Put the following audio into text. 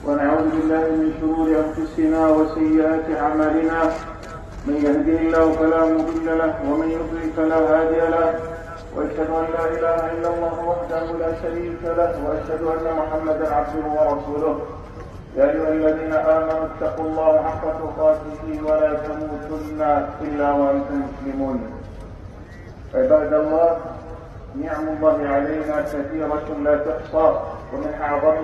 ونعوذ بالله من شرور أنفسنا وسيئات أعمالنا. من يهده الله فلا مضل له ومن يضلل فلا هادي له، وأشهد أن لا إله إلا الله وحده لا شريك له، وأشهد أن محمدا عبده ورسوله. يا أيها الذين آمنوا اتقوا الله حق تقاته ولا تموتن إلا وأنتم مسلمون. عباد الله، نعم الله علينا كثيرة لا تحصى، ومن أعظم